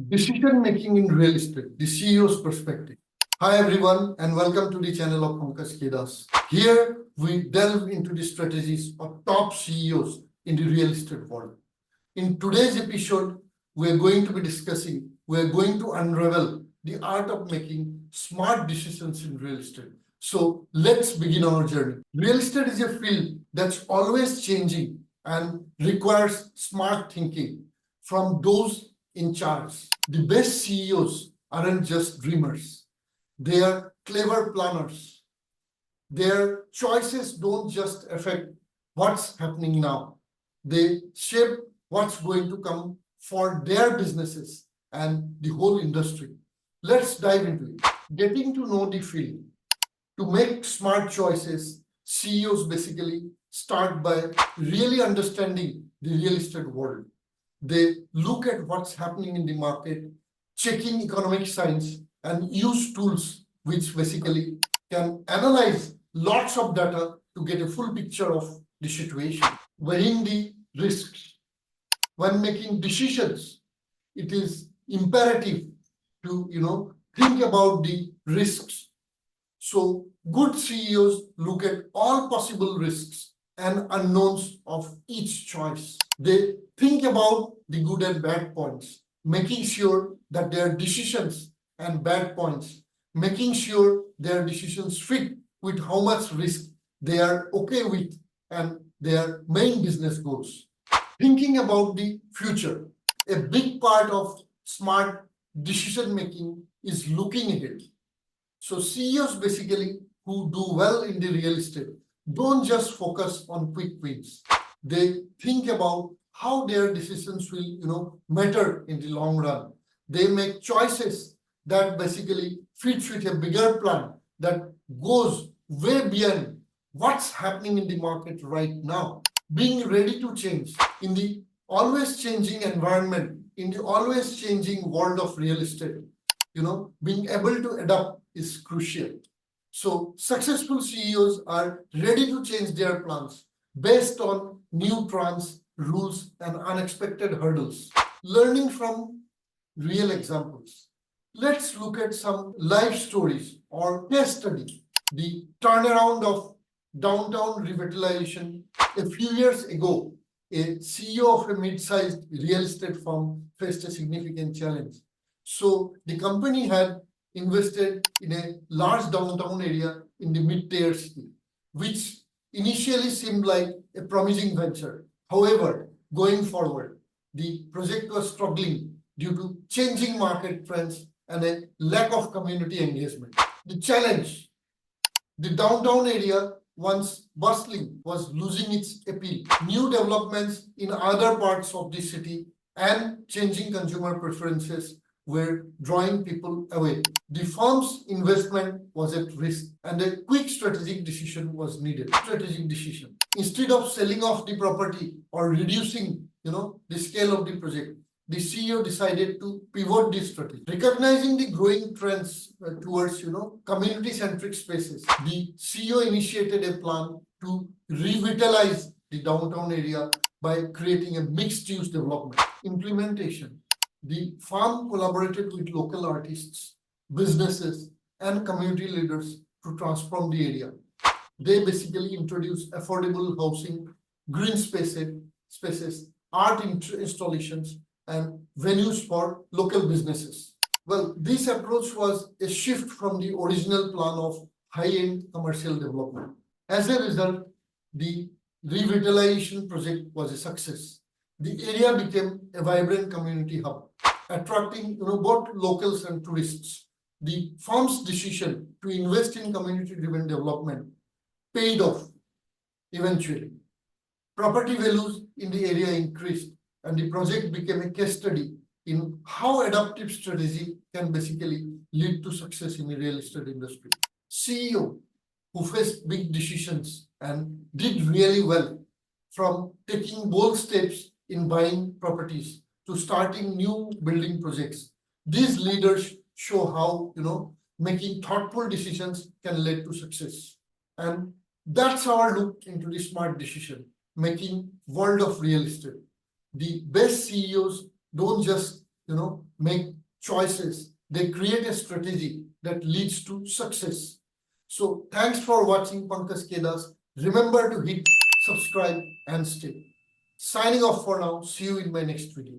Decision making in real estate, the CEO's perspective. Hi everyone, and welcome to the channel of Pankaj K. Here we delve into the strategies of top CEOs in the real estate world. In today's episode, we are going to be discussing, we are going to unravel the art of making smart decisions in real estate. So let's begin our journey. Real estate is a field that's always changing and requires smart thinking from those in charge. The best CEOs aren't just dreamers, they are clever planners. Their choices don't just affect what's happening now, they shape what's going to come for their businesses and the whole industry. Let's dive into it. Getting to know the field. To make smart choices, CEOs basically start by really understanding the real estate world. They look at what's happening in the market, checking economic signs, and use tools which basically can analyze lots of data to get a full picture of the situation. Weighing the risks. When making decisions, it is imperative to think about the risks. So good CEOs look at all possible risks and unknowns of each choice. They think about the good and bad points, making sure that their decisions and bad points, making sure their decisions fit with how much risk they are okay with and their main business goals. Thinking about the future. A big part of smart decision making is looking ahead. So CEOs basically who do well in the real estate don't just focus on quick wins. They think about how their decisions will matter in the long run. They make choices that basically fits with a bigger plan that goes way beyond what's happening in the market right now. Being ready to change in the always changing environment, in the always changing world of real estate, being able to adapt is crucial. So successful CEOs are ready to change their plans based on new trends, rules, and unexpected hurdles. Learning from real examples. Let's look at some life stories or case study. The turnaround of downtown revitalization. A few years ago, a CEO of a mid-sized real estate firm faced a significant challenge. So the company had invested in a large downtown area in the mid-tier city, which initially seemed like a promising venture. However, going forward, the project was struggling due to changing market trends and a lack of community engagement. The challenge, the downtown area, once bustling, was losing its appeal. New developments in other parts of the city and changing consumer preferences were drawing people away. The firm's investment was at risk and a quick strategic decision was needed. Strategic decision. Instead of selling off the property or reducing, the scale of the project, the CEO decided to pivot this strategy. Recognizing the growing trends towards, community-centric spaces, the CEO initiated a plan to revitalize the downtown area by creating a mixed-use development. Implementation. The firm collaborated with local artists, businesses, and community leaders to transform the area. They basically introduced affordable housing, green spaces, art installations, and venues for local businesses. Well, this approach was a shift from the original plan of high-end commercial development. As a result, the revitalization project was a success. The area became a vibrant community hub, attracting both locals and tourists. The firm's decision to invest in community-driven development paid off eventually. Property values in the area increased, and the project became a case study in how adaptive strategy can basically lead to success in the real estate industry. CEO who faced big decisions and did really well, from taking bold steps in buying properties to starting new building projects. These leaders show how making thoughtful decisions can lead to success. And that's our look into the smart decision making world of real estate. The best CEOs don't just make choices, they create a strategy that leads to success. So thanks for watching Pankaj K. Remember to hit subscribe and stay. Signing off for now. See you in my next video.